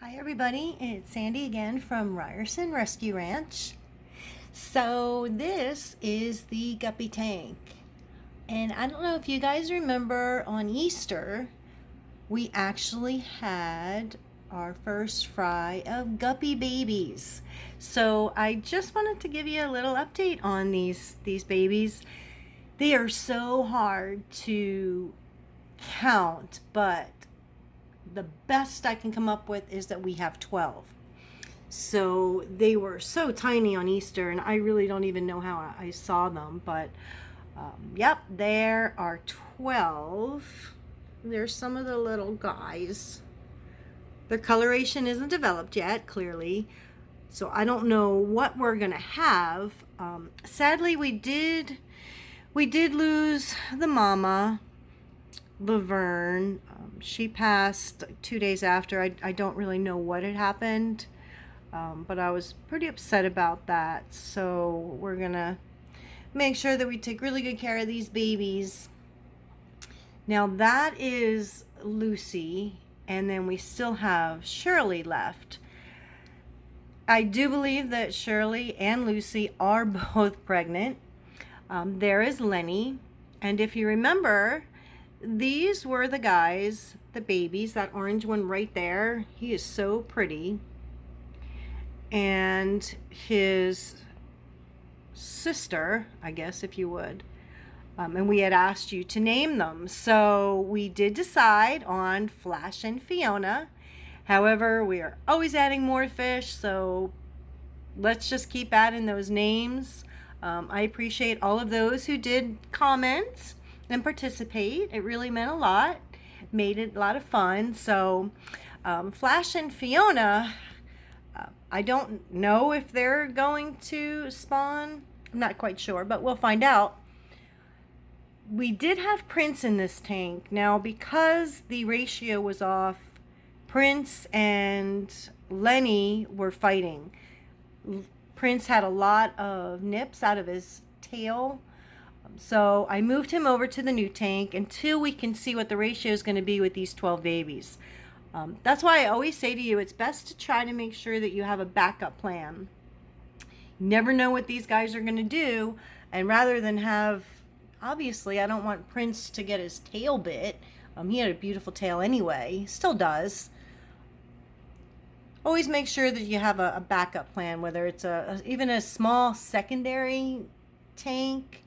Hi everybody, it's Sandy again from Ryerson Rescue Ranch. So this is the guppy tank. And I don't know if you guys remember on Easter, we actually had our first fry of guppy babies. So I just wanted to give you a little update on these babies. They are so hard to count, but the best I can come up with is that we have 12. So they were so tiny on Easter, and I really don't even know how I saw them. But yep, there are 12. There's some of the little guys. Their coloration isn't developed yet, clearly. So I don't know what we're gonna have. Sadly, we did lose the mama, Laverne. She passed 2 days after. I don't really know what had happened. But I was pretty upset about that. So we're gonna make sure that we take really good care of these babies. Now that is Lucy, and then we still have Shirley left. I do believe that Shirley and Lucy are both pregnant. There is Lenny, and if you remember, these were the guys, the babies, that orange one right there. He is so pretty. And his sister, I guess, if you would. And we had asked you to name them. So we did decide on Flash and Fiona. However, we are always adding more fish, so let's just keep adding those names. I appreciate all of those who did comment and participate. It really meant a lot, made it a lot of fun. So Flash and Fiona, I don't know if they're going to spawn. I'm not quite sure, but we'll find out. We did have Prince in this tank. Now, because the ratio was off, Prince and Lenny were fighting. Prince had a lot of nips out of his tail. So I moved him over to the new tank until we can see what the ratio is going to be with these 12 babies. That's why I always say to you, it's best to try to make sure that you have a backup plan. You never know what these guys are going to do. And rather than have, obviously, I don't want Prince to get his tail bit. He had a beautiful tail anyway. Still does. Always make sure that you have a backup plan, whether it's even a small secondary tank,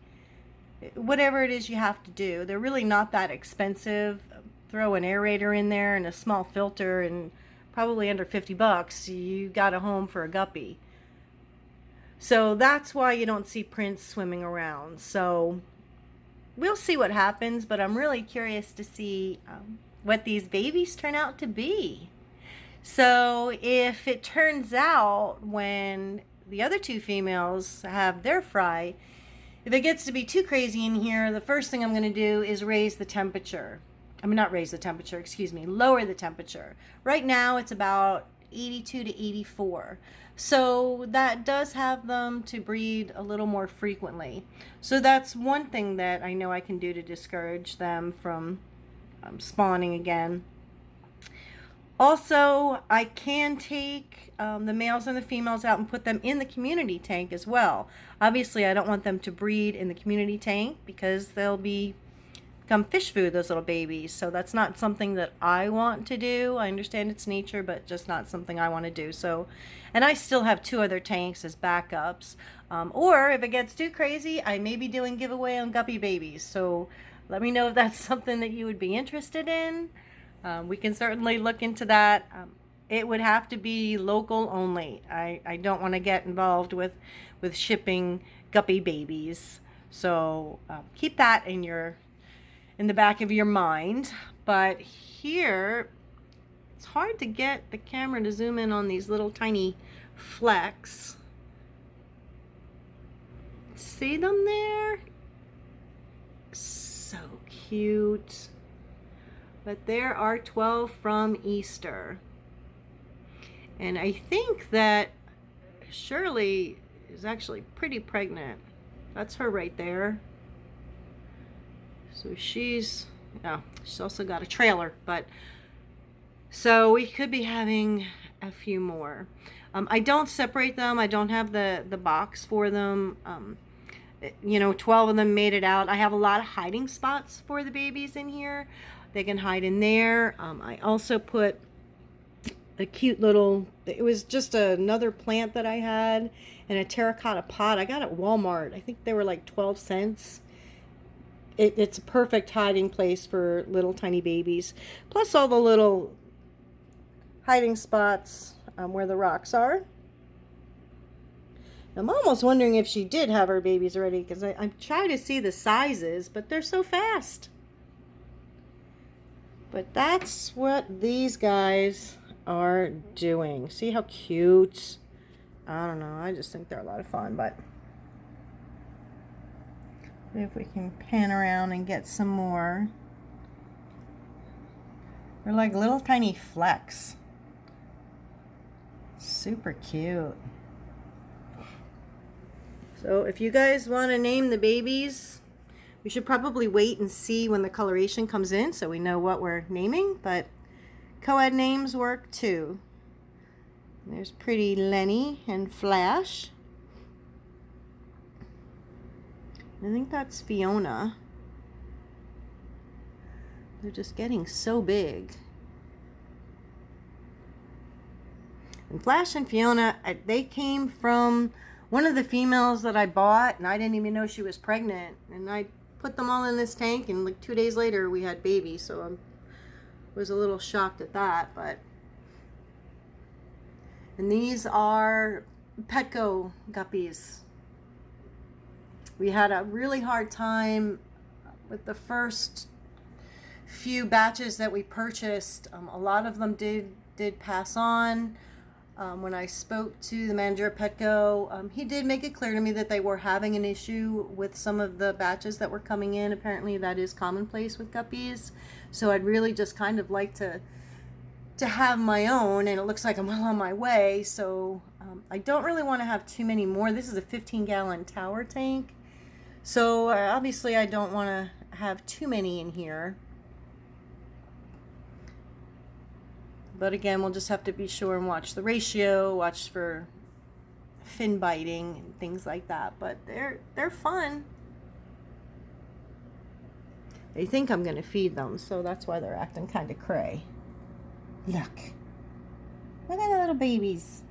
whatever it is you have to do. They're really not that expensive. Throw an aerator in there and a small filter, and probably under 50 bucks, you got a home for a guppy. So that's why you don't see Prince swimming around. So we'll see what happens, but I'm really curious to see what these babies turn out to be. So if it turns out when the other two females have their fry, if it gets to be too crazy in here, the first thing I'm going to do is raise the temperature. I mean, not raise the temperature, excuse me, lower the temperature. Right now it's about 82 to 84. So that does have them to breed a little more frequently. So that's one thing that I know I can do to discourage them from spawning again. Also, I can take the males and the females out and put them in the community tank as well. Obviously, I don't want them to breed in the community tank because they'll become fish food, those little babies. So that's not something that I want to do. I understand it's nature, but just not something I want to do. So, and I still have 2 other tanks as backups. Or if it gets too crazy, I may be doing giveaway on guppy babies. So let me know if that's something that you would be interested in. We can certainly look into that. It would have to be local only. I don't want to get involved with shipping guppy babies. So keep that in the back of your mind. But here, it's hard to get the camera to zoom in on these little tiny flecks. See them there? So cute. But there are 12 from Easter. And I think that Shirley is actually pretty pregnant. That's her right there. So she's also got a trailer. But so we could be having a few more. I don't separate them. I don't have the box for them. 12 of them made it out. I have a lot of hiding spots for the babies in here. They can hide in there. I also put a cute little, it was just another plant that I had in a terracotta pot. I got it at Walmart. I think they were like 12 cents. It's a perfect hiding place for little tiny babies. Plus all the little hiding spots where the rocks are. I'm almost wondering if she did have her babies already, because I'm trying to see the sizes, but they're so fast. But that's what these guys are doing. See how cute? I don't know. I just think they're a lot of fun, but if we can pan around and get some more. They're like little tiny flecks. Super cute. So if you guys want to name the babies, we should probably wait and see when the coloration comes in so we know what we're naming, but co-ed names work too. There's pretty Lenny and Flash. I think that's Fiona. They're just getting so big. And Flash and Fiona, they came from one of the females that I bought, and I didn't even know she was pregnant. And I put them all in this tank, and like 2 days later we had babies, so I was a little shocked at that. And these are Petco guppies. We had a really hard time with the first few batches that we purchased. A lot of them did pass on. When I spoke to the manager at Petco, he did make it clear to me that they were having an issue with some of the batches that were coming in. Apparently that is commonplace with guppies. So I'd really just kind of like to have my own, and it looks like I'm well on my way. So I don't really want to have too many more. This is a 15-gallon tower tank. So obviously I don't want to have too many in here. But again, we'll just have to be sure and watch the ratio, watch for fin biting and things like that. But they're fun. They think I'm going to feed them, so that's why they're acting kind of cray. Look. Look at the little babies.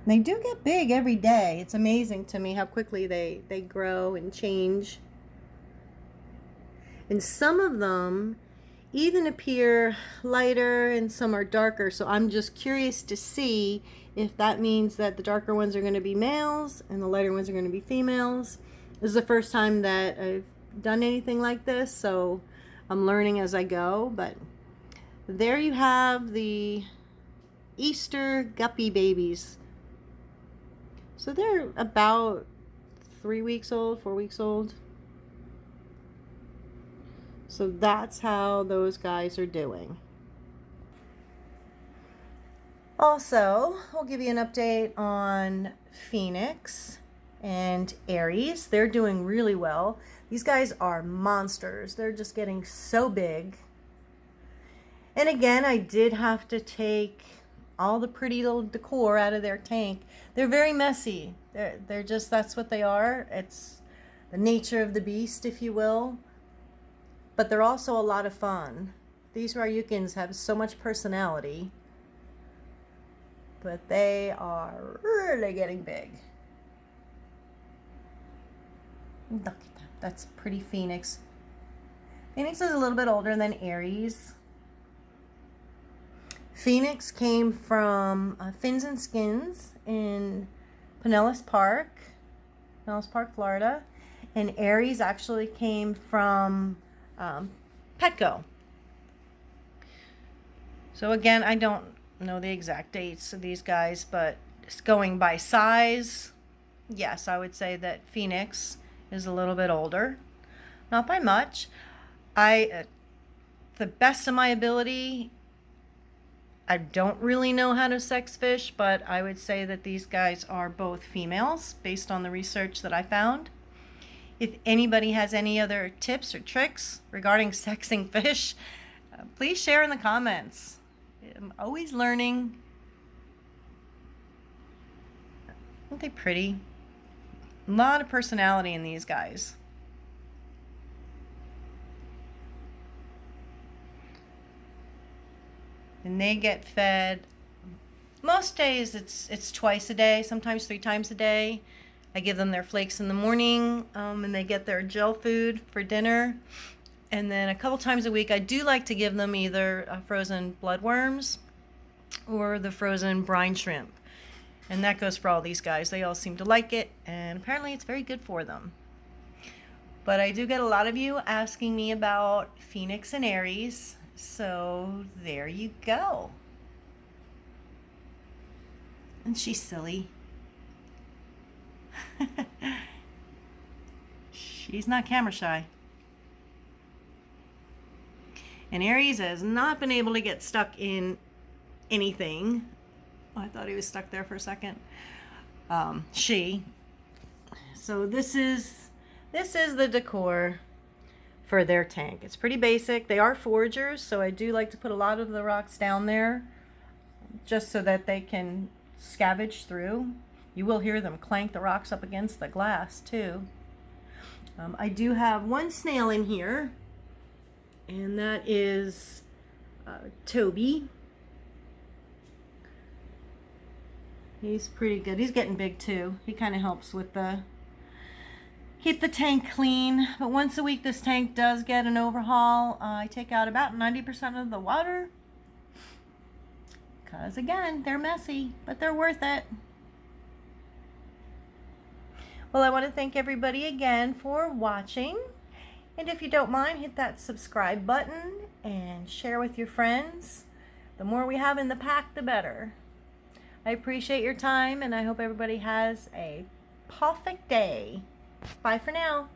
They do get big every day. It's amazing to me how quickly they grow and change. And some of them even appear lighter and some are darker. So I'm just curious to see if that means that the darker ones are going to be males and the lighter ones are going to be females. This is the first time that I've done anything like this, so I'm learning as I go. But there you have the Easter guppy babies. So they're about 3 weeks old, 4 weeks old. So that's how those guys are doing. Also, I'll give you an update on Phoenix and Aries. They're doing really well. These guys are monsters. They're just getting so big. And again, I did have to take all the pretty little decor out of their tank. They're very messy. They're just, that's what they are. It's the nature of the beast, if you will. But they're also a lot of fun. These Ryukins have so much personality. But they are really getting big. Look at that. That's pretty Phoenix. Phoenix is a little bit older than Aries. Phoenix came from Fins and Skins in Pinellas Park, Florida. And Aries actually came from Petco. So again, I don't know the exact dates of these guys, but just going by size, yes, I would say that Phoenix is a little bit older. Not by much. The best of my ability, I don't really know how to sex fish, but I would say that these guys are both females based on the research that I found. If anybody has any other tips or tricks regarding sexing fish, please share in the comments. I'm always learning. Aren't they pretty? A lot of personality in these guys. And they get fed. Most days it's twice a day, sometimes 3 times a day. I give them their flakes in the morning, and they get their gel food for dinner. And then a couple times a week, I do like to give them either frozen bloodworms or the frozen brine shrimp. And that goes for all these guys. They all seem to like it, and apparently it's very good for them. But I do get a lot of you asking me about Phoenix and Aries, so there you go. And she's silly. She's not camera shy. And Aries has not been able to get stuck in anything. Oh, I thought he was stuck there for a second. So this is the decor for their tank. It's pretty basic. They are foragers, so I do like to put a lot of the rocks down there just so that they can scavenge through. You will hear them clank the rocks up against the glass too. I do have one snail in here, and that is Toby. He's pretty good. He's getting big too. He kind of helps with keep the tank clean. But once a week this tank does get an overhaul. I take out about 90% of the water. Because again, they're messy, but they're worth it. Well, I want to thank everybody again for watching. And if you don't mind, hit that subscribe button and share with your friends. The more we have in the pack, the better. I appreciate your time, and I hope everybody has a perfect day. Bye for now.